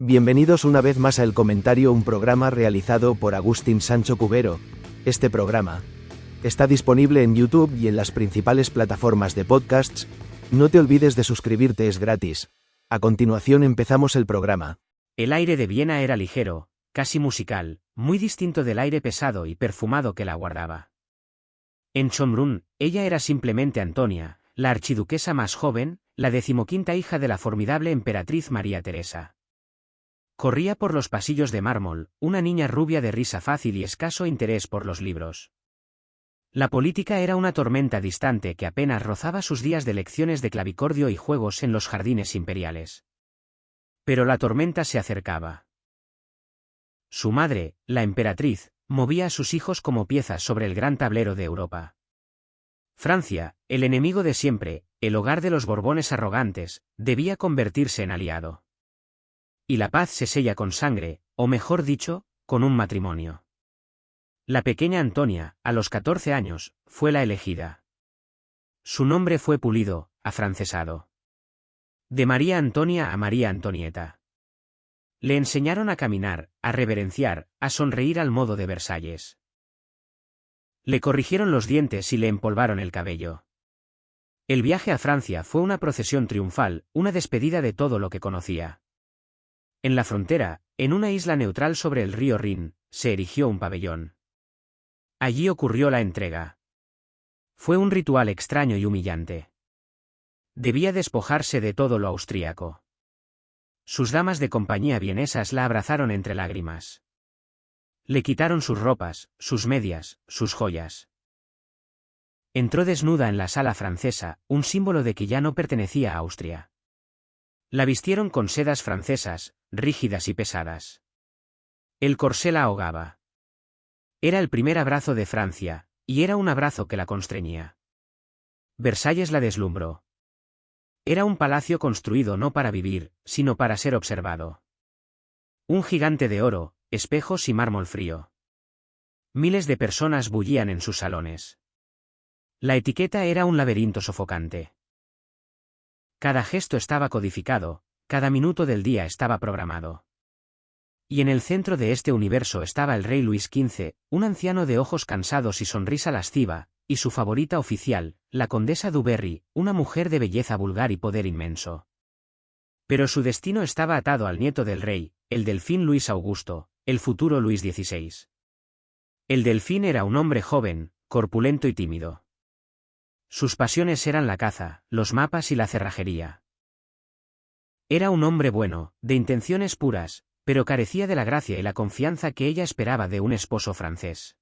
Bienvenidos una vez más a El Comentario, un programa realizado por Agustín Sancho Cubero. Este programa está disponible en YouTube y en las principales plataformas de podcasts. No te olvides de suscribirte, es gratis. A continuación empezamos el programa. El aire de Viena era ligero, casi musical, muy distinto del aire pesado y perfumado que la guardaba. En Schönbrunn, ella era simplemente Antonia, la archiduquesa más joven, la 15ª hija de la formidable emperatriz María Teresa. Corría por los pasillos de mármol, una niña rubia de risa fácil y escaso interés por los libros. La política era una tormenta distante que apenas rozaba sus días de lecciones de clavicordio y juegos en los jardines imperiales. Pero la tormenta se acercaba. Su madre, la emperatriz, movía a sus hijos como piezas sobre el gran tablero de Europa. Francia, el enemigo de siempre, el hogar de los Borbones arrogantes, debía convertirse en aliado. Y la paz se sella con sangre, o mejor dicho, con un matrimonio. La pequeña Antonia, a los 14 años, fue la elegida. Su nombre fue pulido, afrancesado. De María Antonia a María Antonieta. Le enseñaron a caminar, a reverenciar, a sonreír al modo de Versalles. Le corrigieron los dientes y le empolvaron el cabello. El viaje a Francia fue una procesión triunfal, una despedida de todo lo que conocía. En la frontera, en una isla neutral sobre el río Rin, se erigió un pabellón. Allí ocurrió la entrega. Fue un ritual extraño y humillante. Debía despojarse de todo lo austríaco. Sus damas de compañía vienesas la abrazaron entre lágrimas. Le quitaron sus ropas, sus medias, sus joyas. Entró desnuda en la sala francesa, un símbolo de que ya no pertenecía a Austria. La vistieron con sedas francesas, rígidas y pesadas. El corsé la ahogaba. Era el primer abrazo de Francia, y era un abrazo que la constreñía. Versalles la deslumbró. Era un palacio construido no para vivir, sino para ser observado. Un gigante de oro, espejos y mármol frío. Miles de personas bullían en sus salones. La etiqueta era un laberinto sofocante. Cada gesto estaba codificado, cada minuto del día estaba programado. Y en el centro de este universo estaba el rey Luis XV, un anciano de ojos cansados y sonrisa lasciva, y su favorita oficial, la condesa du Berry, una mujer de belleza vulgar y poder inmenso. Pero su destino estaba atado al nieto del rey, el delfín Luis Augusto, el futuro Luis XVI. El delfín era un hombre joven, corpulento y tímido. Sus pasiones eran la caza, los mapas y la cerrajería. Era un hombre bueno, de intenciones puras, pero carecía de la gracia y la confianza que ella esperaba de un esposo francés.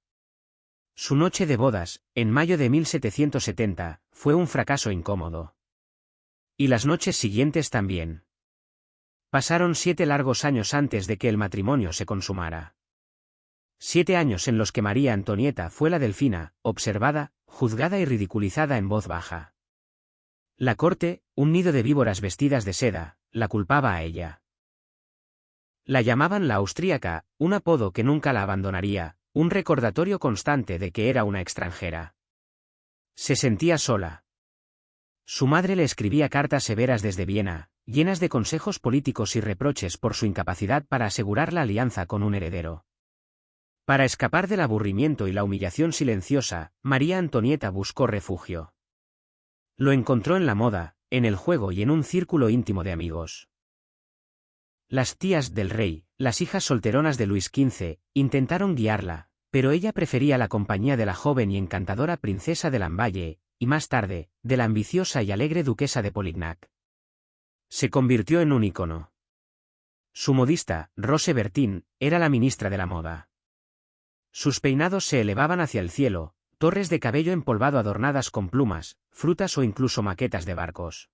Su noche de bodas, en mayo de 1770, fue un fracaso incómodo. Y las noches siguientes también. Pasaron 7 largos años antes de que el matrimonio se consumara. 7 años en los que María Antonieta fue la delfina, observada, juzgada y ridiculizada en voz baja. La corte, un nido de víboras vestidas de seda, la culpaba a ella. La llamaban la austríaca, un apodo que nunca la abandonaría, un recordatorio constante de que era una extranjera. Se sentía sola. Su madre le escribía cartas severas desde Viena, llenas de consejos políticos y reproches por su incapacidad para asegurar la alianza con un heredero. Para escapar del aburrimiento y la humillación silenciosa, María Antonieta buscó refugio. Lo encontró en la moda, en el juego y en un círculo íntimo de amigos. Las tías del rey, las hijas solteronas de Luis XV, intentaron guiarla, pero ella prefería la compañía de la joven y encantadora princesa de Lamballe, y más tarde, de la ambiciosa y alegre duquesa de Polignac. Se convirtió en un ícono. Su modista, Rose Bertin, era la ministra de la moda. Sus peinados se elevaban hacia el cielo, torres de cabello empolvado adornadas con plumas, frutas o incluso maquetas de barcos.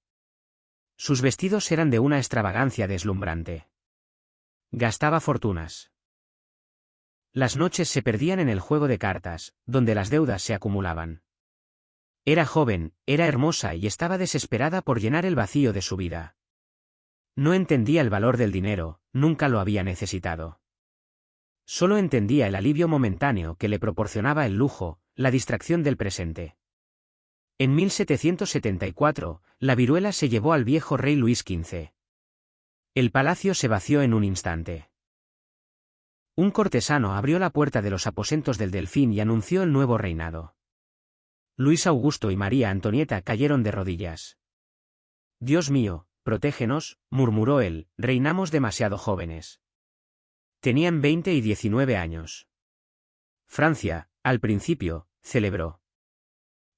Sus vestidos eran de una extravagancia deslumbrante. Gastaba fortunas. Las noches se perdían en el juego de cartas, donde las deudas se acumulaban. Era joven, era hermosa y estaba desesperada por llenar el vacío de su vida. No entendía el valor del dinero, nunca lo había necesitado. Solo entendía el alivio momentáneo que le proporcionaba el lujo, la distracción del presente. En 1774, la viruela se llevó al viejo rey Luis XV. El palacio se vació en un instante. Un cortesano abrió la puerta de los aposentos del Delfín y anunció el nuevo reinado. Luis Augusto y María Antonieta cayeron de rodillas. «Dios mío, protégenos», murmuró él, «reinamos demasiado jóvenes». Tenían 20 y 19 años. Francia, al principio, celebró.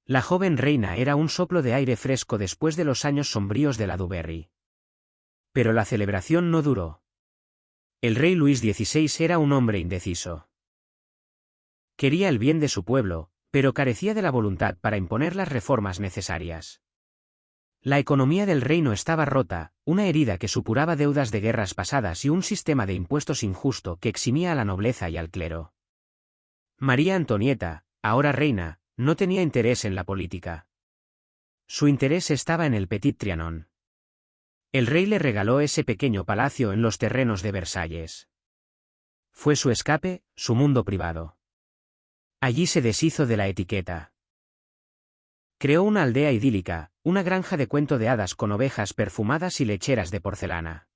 La joven reina era un soplo de aire fresco después de los años sombríos de la Dubarry. Pero la celebración no duró. El rey Luis XVI era un hombre indeciso. Quería el bien de su pueblo, pero carecía de la voluntad para imponer las reformas necesarias. La economía del reino estaba rota, una herida que supuraba deudas de guerras pasadas y un sistema de impuestos injusto que eximía a la nobleza y al clero. María Antonieta, ahora reina, no tenía interés en la política. Su interés estaba en el Petit Trianon. El rey le regaló ese pequeño palacio en los terrenos de Versalles. Fue su escape, su mundo privado. Allí se deshizo de la etiqueta. Creó una aldea idílica, una granja de cuento de hadas con ovejas perfumadas y lecheras de porcelana.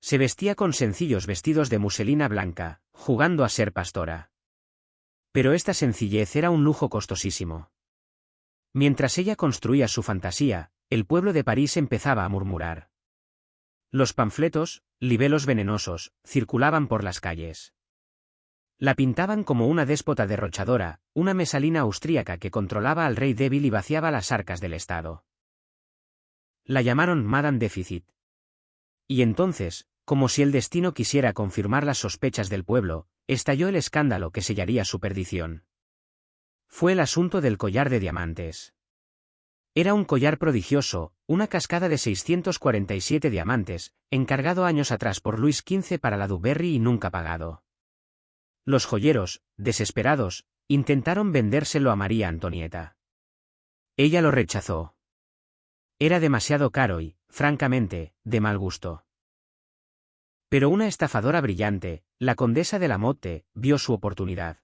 Se vestía con sencillos vestidos de muselina blanca, jugando a ser pastora. Pero esta sencillez era un lujo costosísimo. Mientras ella construía su fantasía, el pueblo de París empezaba a murmurar. Los panfletos, libelos venenosos, circulaban por las calles. La pintaban como una déspota derrochadora, una mesalina austríaca que controlaba al rey débil y vaciaba las arcas del Estado. La llamaron Madame Déficit. Y entonces, como si el destino quisiera confirmar las sospechas del pueblo, estalló el escándalo que sellaría su perdición. Fue el asunto del collar de diamantes. Era un collar prodigioso, una cascada de 647 diamantes, encargado años atrás por Luis XV para la Dubarry y nunca pagado. Los joyeros, desesperados, intentaron vendérselo a María Antonieta. Ella lo rechazó. Era demasiado caro y, francamente, de mal gusto. Pero una estafadora brillante, la condesa de la Motte, vio su oportunidad.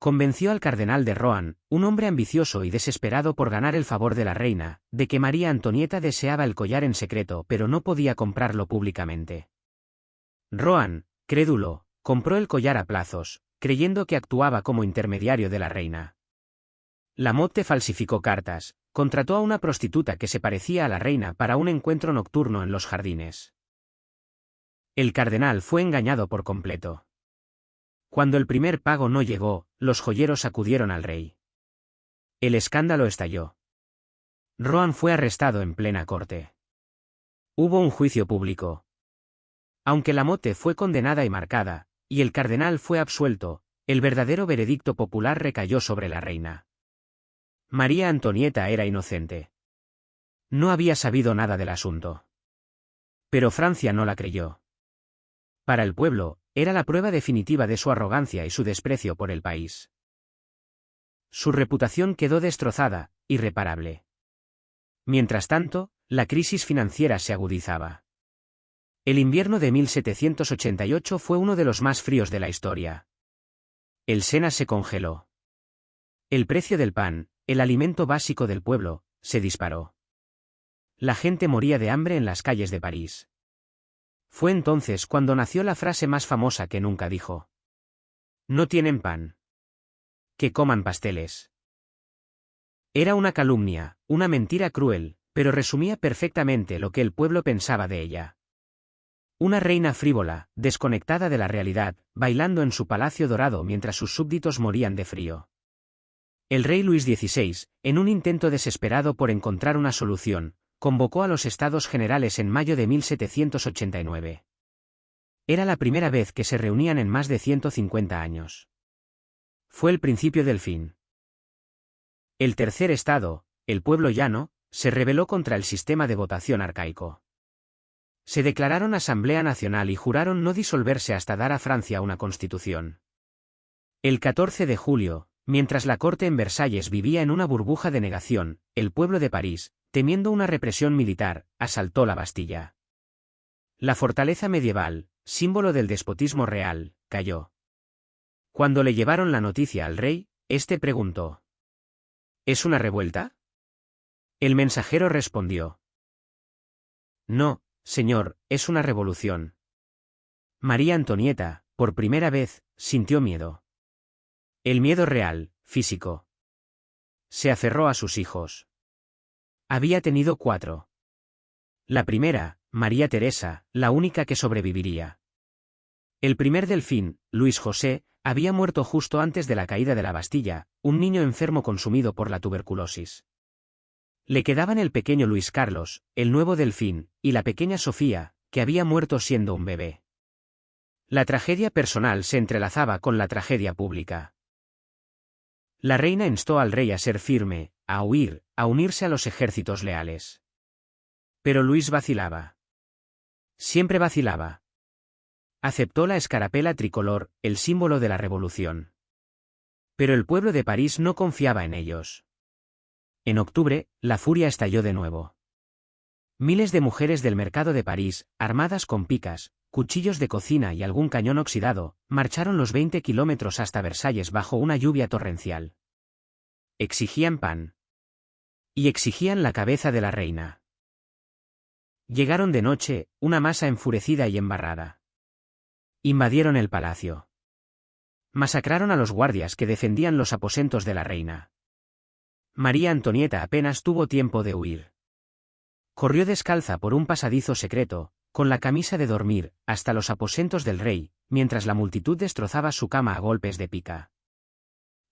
Convenció al cardenal de Rohan, un hombre ambicioso y desesperado por ganar el favor de la reina, de que María Antonieta deseaba el collar en secreto pero no podía comprarlo públicamente. Rohan, crédulo, compró el collar a plazos, creyendo que actuaba como intermediario de la reina. La Motte falsificó cartas, contrató a una prostituta que se parecía a la reina para un encuentro nocturno en los jardines. El cardenal fue engañado por completo. Cuando el primer pago no llegó, los joyeros acudieron al rey. El escándalo estalló. Rohan fue arrestado en plena corte. Hubo un juicio público. Aunque la Motte fue condenada y marcada, y el cardenal fue absuelto, el verdadero veredicto popular recayó sobre la reina. María Antonieta era inocente. No había sabido nada del asunto. Pero Francia no la creyó. Para el pueblo, era la prueba definitiva de su arrogancia y su desprecio por el país. Su reputación quedó destrozada, irreparable. Mientras tanto, la crisis financiera se agudizaba. El invierno de 1788 fue uno de los más fríos de la historia. El Sena se congeló. El precio del pan, el alimento básico del pueblo, se disparó. La gente moría de hambre en las calles de París. Fue entonces cuando nació la frase más famosa que nunca dijo. No tienen pan. Que coman pasteles. Era una calumnia, una mentira cruel, pero resumía perfectamente lo que el pueblo pensaba de ella. Una reina frívola, desconectada de la realidad, bailando en su palacio dorado mientras sus súbditos morían de frío. El rey Luis XVI, en un intento desesperado por encontrar una solución, convocó a los Estados Generales en mayo de 1789. Era la primera vez que se reunían en más de 150 años. Fue el principio del fin. El tercer estado, el pueblo llano, se rebeló contra el sistema de votación arcaico. Se declararon Asamblea Nacional y juraron no disolverse hasta dar a Francia una constitución. El 14 de julio, mientras la corte en Versalles vivía en una burbuja de negación, el pueblo de París, temiendo una represión militar, asaltó la Bastilla. La fortaleza medieval, símbolo del despotismo real, cayó. Cuando le llevaron la noticia al rey, éste preguntó: ¿Es una revuelta? El mensajero respondió: No, Señor, es una revolución. María Antonieta, por primera vez, sintió miedo. El miedo real, físico. Se aferró a sus hijos. Había tenido 4. La primera, María Teresa, la única que sobreviviría. El primer delfín, Luis José, había muerto justo antes de la caída de la Bastilla, un niño enfermo consumido por la tuberculosis. Le quedaban el pequeño Luis Carlos, el nuevo delfín, y la pequeña Sofía, que había muerto siendo un bebé. La tragedia personal se entrelazaba con la tragedia pública. La reina instó al rey a ser firme, a huir, a unirse a los ejércitos leales. Pero Luis vacilaba. Siempre vacilaba. Aceptó la escarapela tricolor, el símbolo de la revolución. Pero el pueblo de París no confiaba en ellos. En octubre, la furia estalló de nuevo. Miles de mujeres del mercado de París, armadas con picas, cuchillos de cocina y algún cañón oxidado, marcharon los 20 kilómetros hasta Versalles bajo una lluvia torrencial. Exigían pan. Y exigían la cabeza de la reina. Llegaron de noche, una masa enfurecida y embarrada. Invadieron el palacio. Masacraron a los guardias que defendían los aposentos de la reina. María Antonieta apenas tuvo tiempo de huir. Corrió descalza por un pasadizo secreto, con la camisa de dormir, hasta los aposentos del rey, mientras la multitud destrozaba su cama a golpes de pica.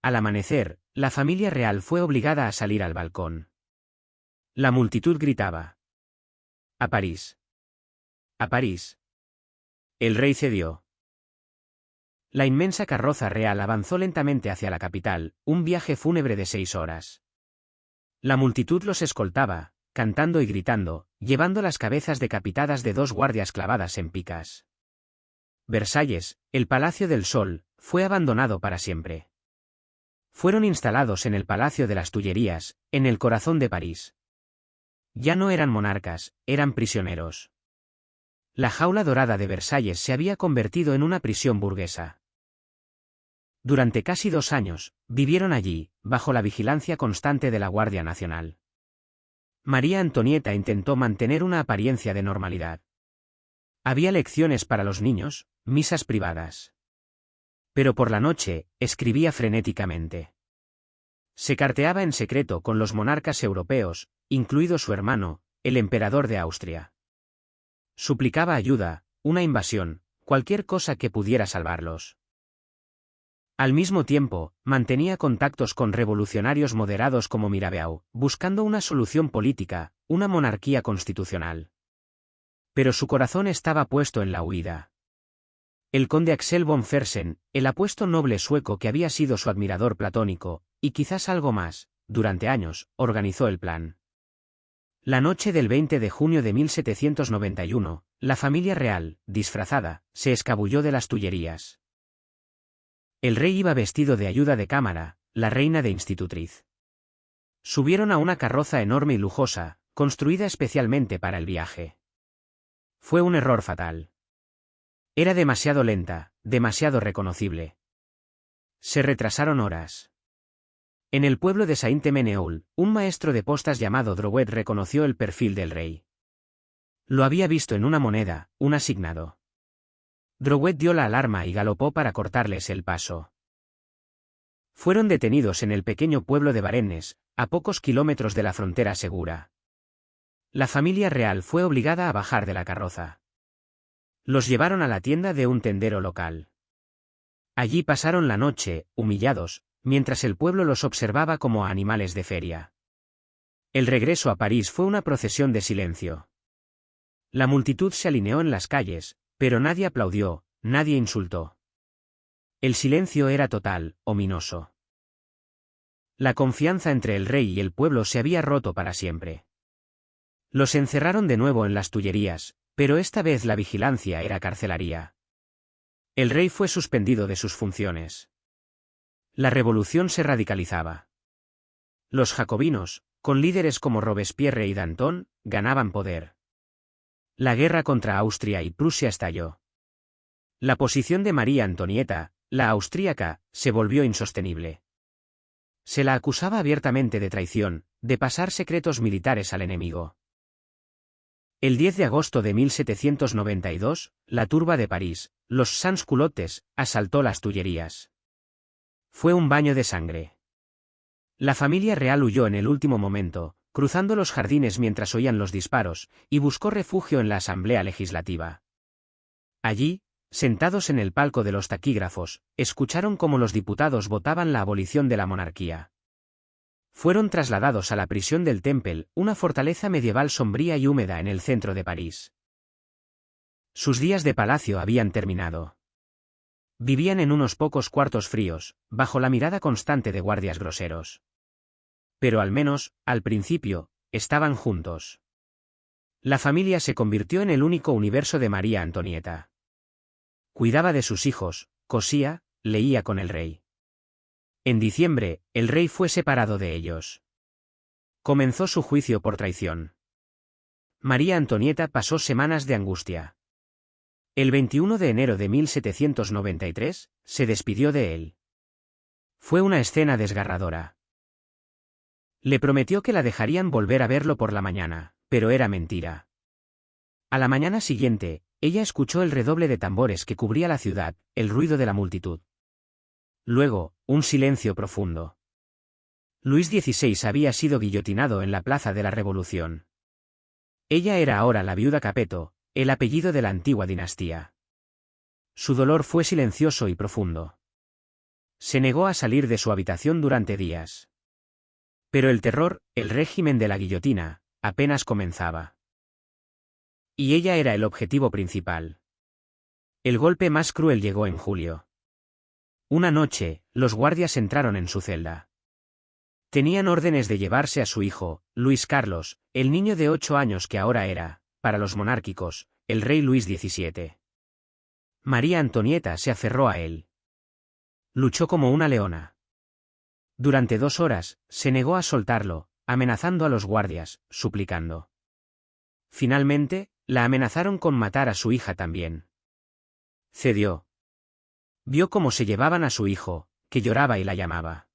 Al amanecer, la familia real fue obligada a salir al balcón. La multitud gritaba: ¡A París! ¡A París! El rey cedió. La inmensa carroza real avanzó lentamente hacia la capital, un viaje fúnebre de 6 horas. La multitud los escoltaba, cantando y gritando, llevando las cabezas decapitadas de 2 guardias clavadas en picas. Versalles, el Palacio del Sol, fue abandonado para siempre. Fueron instalados en el Palacio de las Tullerías, en el corazón de París. Ya no eran monarcas, eran prisioneros. La jaula dorada de Versalles se había convertido en una prisión burguesa. Durante casi 2 años, vivieron allí, bajo la vigilancia constante de la Guardia Nacional. María Antonieta intentó mantener una apariencia de normalidad. Había lecciones para los niños, misas privadas. Pero por la noche, escribía frenéticamente. Se carteaba en secreto con los monarcas europeos, incluido su hermano, el emperador de Austria. Suplicaba ayuda, una invasión, cualquier cosa que pudiera salvarlos. Al mismo tiempo, mantenía contactos con revolucionarios moderados como Mirabeau, buscando una solución política, una monarquía constitucional. Pero su corazón estaba puesto en la huida. El conde Axel von Fersen, el apuesto noble sueco que había sido su admirador platónico, y quizás algo más, durante años, organizó el plan. La noche del 20 de junio de 1791, la familia real, disfrazada, se escabulló de las Tullerías. El rey iba vestido de ayuda de cámara, la reina de institutriz. Subieron a una carroza enorme y lujosa, construida especialmente para el viaje. Fue un error fatal. Era demasiado lenta, demasiado reconocible. Se retrasaron horas. En el pueblo de Saint-Menehould, un maestro de postas llamado Drouet reconoció el perfil del rey. Lo había visto en una moneda, un asignado. Drouet dio la alarma y galopó para cortarles el paso. Fueron detenidos en el pequeño pueblo de Varennes, a pocos kilómetros de la frontera segura. La familia real fue obligada a bajar de la carroza. Los llevaron a la tienda de un tendero local. Allí pasaron la noche, humillados, mientras el pueblo los observaba como a animales de feria. El regreso a París fue una procesión de silencio. La multitud se alineó en las calles, pero nadie aplaudió, nadie insultó. El silencio era total, ominoso. La confianza entre el rey y el pueblo se había roto para siempre. Los encerraron de nuevo en las Tullerías, pero esta vez la vigilancia era carcelaria. El rey fue suspendido de sus funciones. La revolución se radicalizaba. Los jacobinos, con líderes como Robespierre y Danton, ganaban poder. La guerra contra Austria y Prusia estalló. La posición de María Antonieta, la austríaca, se volvió insostenible. Se la acusaba abiertamente de traición, de pasar secretos militares al enemigo. El 10 de agosto de 1792, la turba de París, los sans-culottes, asaltó las Tullerías. Fue un baño de sangre. La familia real huyó en el último momento, cruzando los jardines mientras oían los disparos, y buscó refugio en la Asamblea Legislativa. Allí, sentados en el palco de los taquígrafos, escucharon cómo los diputados votaban la abolición de la monarquía. Fueron trasladados a la prisión del Temple, una fortaleza medieval sombría y húmeda en el centro de París. Sus días de palacio habían terminado. Vivían en unos pocos cuartos fríos, bajo la mirada constante de guardias groseros. Pero al menos, al principio, estaban juntos. La familia se convirtió en el único universo de María Antonieta. Cuidaba de sus hijos, cosía, leía con el rey. En diciembre, el rey fue separado de ellos. Comenzó su juicio por traición. María Antonieta pasó semanas de angustia. El 21 de enero de 1793, se despidió de él. Fue una escena desgarradora. Le prometió que la dejarían volver a verlo por la mañana, pero era mentira. A la mañana siguiente, ella escuchó el redoble de tambores que cubría la ciudad, el ruido de la multitud. Luego, un silencio profundo. Luis XVI había sido guillotinado en la Plaza de la Revolución. Ella era ahora la viuda Capeto, el apellido de la antigua dinastía. Su dolor fue silencioso y profundo. Se negó a salir de su habitación durante días. Pero el terror, el régimen de la guillotina, apenas comenzaba. Y ella era el objetivo principal. El golpe más cruel llegó en julio. Una noche, los guardias entraron en su celda. Tenían órdenes de llevarse a su hijo, Luis Carlos, el niño de 8 años que ahora era, para los monárquicos, el rey Luis XVII. María Antonieta se aferró a él. Luchó como una leona. Durante 2 horas, se negó a soltarlo, amenazando a los guardias, suplicando. Finalmente, la amenazaron con matar a su hija también. Cedió. Vio cómo se llevaban a su hijo, que lloraba y la llamaba.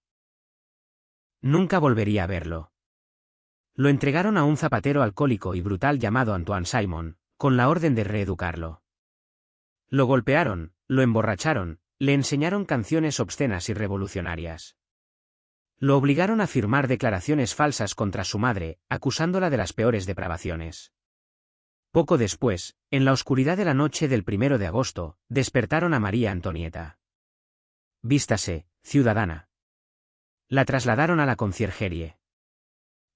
Nunca volvería a verlo. Lo entregaron a un zapatero alcohólico y brutal llamado Antoine Simon, con la orden de reeducarlo. Lo golpearon, lo emborracharon, le enseñaron canciones obscenas y revolucionarias. Lo obligaron a firmar declaraciones falsas contra su madre, acusándola de las peores depravaciones. Poco después, en la oscuridad de la noche del 1 de agosto, despertaron a María Antonieta. Vístase, ciudadana. La trasladaron a la conciergerie.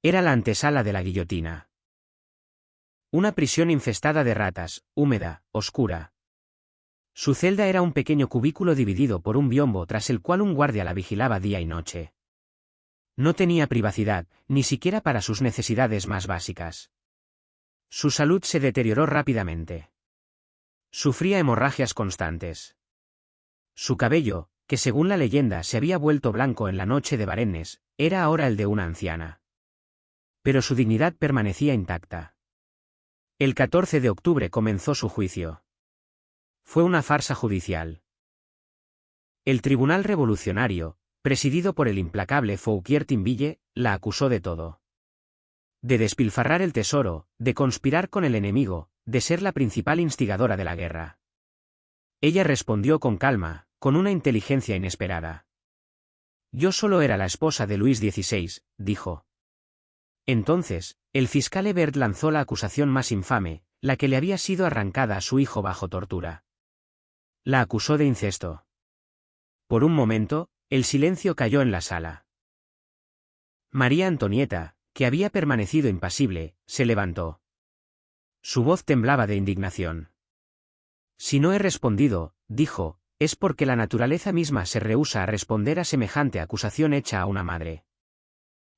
Era la antesala de la guillotina. Una prisión infestada de ratas, húmeda, oscura. Su celda era un pequeño cubículo dividido por un biombo tras el cual un guardia la vigilaba día y noche. No tenía privacidad, ni siquiera para sus necesidades más básicas. Su salud se deterioró rápidamente. Sufría hemorragias constantes. Su cabello, que según la leyenda se había vuelto blanco en la noche de Varennes, era ahora el de una anciana. Pero su dignidad permanecía intacta. El 14 de octubre comenzó su juicio. Fue una farsa judicial. El Tribunal Revolucionario, presidido por el implacable Fouquier-Tinville, la acusó de todo. De despilfarrar el tesoro, de conspirar con el enemigo, de ser la principal instigadora de la guerra. Ella respondió con calma, con una inteligencia inesperada. Yo solo era la esposa de Luis XVI, dijo. Entonces, el fiscal Hebert lanzó la acusación más infame, la que le había sido arrancada a su hijo bajo tortura. La acusó de incesto. Por un momento, el silencio cayó en la sala. María Antonieta, que había permanecido impasible, se levantó. Su voz temblaba de indignación. Si no he respondido, dijo, es porque la naturaleza misma se rehúsa a responder a semejante acusación hecha a una madre.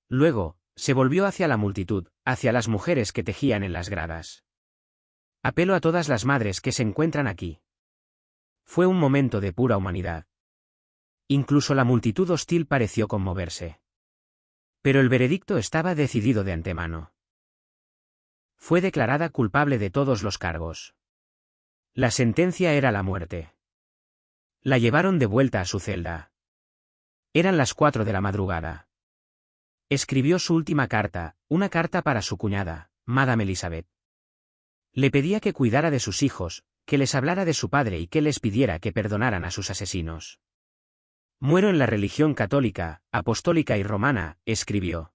Luego, se volvió hacia la multitud, hacia las mujeres que tejían en las gradas. Apelo a todas las madres que se encuentran aquí. Fue un momento de pura humanidad. Incluso la multitud hostil pareció conmoverse. Pero el veredicto estaba decidido de antemano. Fue declarada culpable de todos los cargos. La sentencia era la muerte. La llevaron de vuelta a su celda. Eran las 4 de la madrugada. Escribió su última carta, una carta para su cuñada, Madame Elizabeth. Le pedía que cuidara de sus hijos, que les hablara de su padre y que les pidiera que perdonaran a sus asesinos. Muero en la religión católica, apostólica y romana, escribió.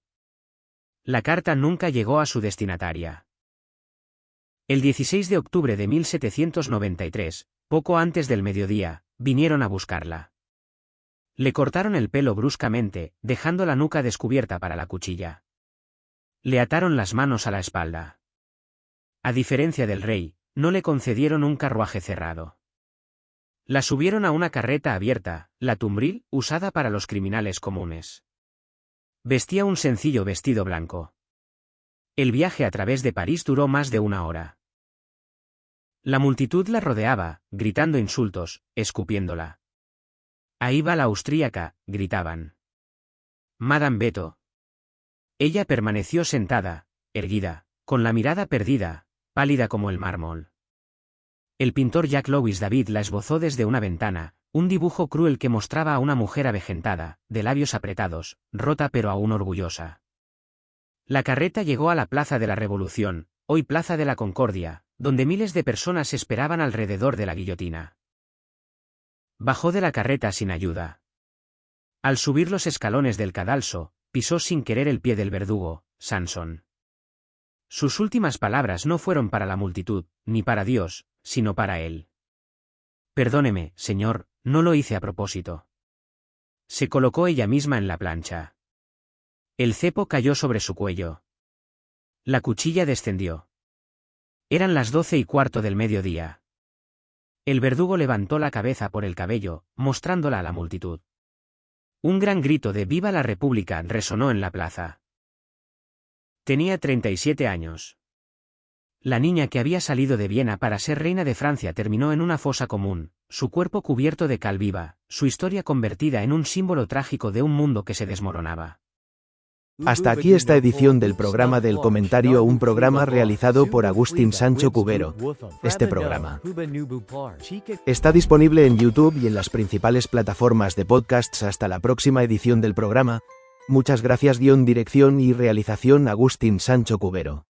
La carta nunca llegó a su destinataria. El 16 de octubre de 1793, poco antes del mediodía, vinieron a buscarla. Le cortaron el pelo bruscamente, dejando la nuca descubierta para la cuchilla. Le ataron las manos a la espalda. A diferencia del rey, no le concedieron un carruaje cerrado. La subieron a una carreta abierta, la tumbril, usada para los criminales comunes. Vestía un sencillo vestido blanco. El viaje a través de París duró más de 1 hora. La multitud la rodeaba, gritando insultos, escupiéndola. Ahí va la austríaca, gritaban. Madame Beto. Ella permaneció sentada, erguida, con la mirada perdida, pálida como el mármol. El pintor Jacques-Louis David la esbozó desde una ventana, un dibujo cruel que mostraba a una mujer avejentada, de labios apretados, rota pero aún orgullosa. La carreta llegó a la Plaza de la Revolución, hoy Plaza de la Concordia, donde miles de personas esperaban alrededor de la guillotina. Bajó de la carreta sin ayuda. Al subir los escalones del cadalso, pisó sin querer el pie del verdugo, Sansón. Sus últimas palabras no fueron para la multitud, ni para Dios, sino para él. Perdóneme, señor, no lo hice a propósito. Se colocó ella misma en la plancha. El cepo cayó sobre su cuello. La cuchilla descendió. Eran las 12:15 del mediodía. El verdugo levantó la cabeza por el cabello, mostrándola a la multitud. Un gran grito de ¡Viva la República! Resonó en la plaza. Tenía 37 años. La niña que había salido de Viena para ser reina de Francia terminó en una fosa común, su cuerpo cubierto de cal viva, su historia convertida en un símbolo trágico de un mundo que se desmoronaba. Hasta aquí esta edición del programa del comentario, un programa realizado por Agustín Sancho Cubero. Este programa está disponible en YouTube y en las principales plataformas de podcasts. Hasta la próxima edición del programa. Muchas gracias. Dirección y realización Agustín Sancho Cubero.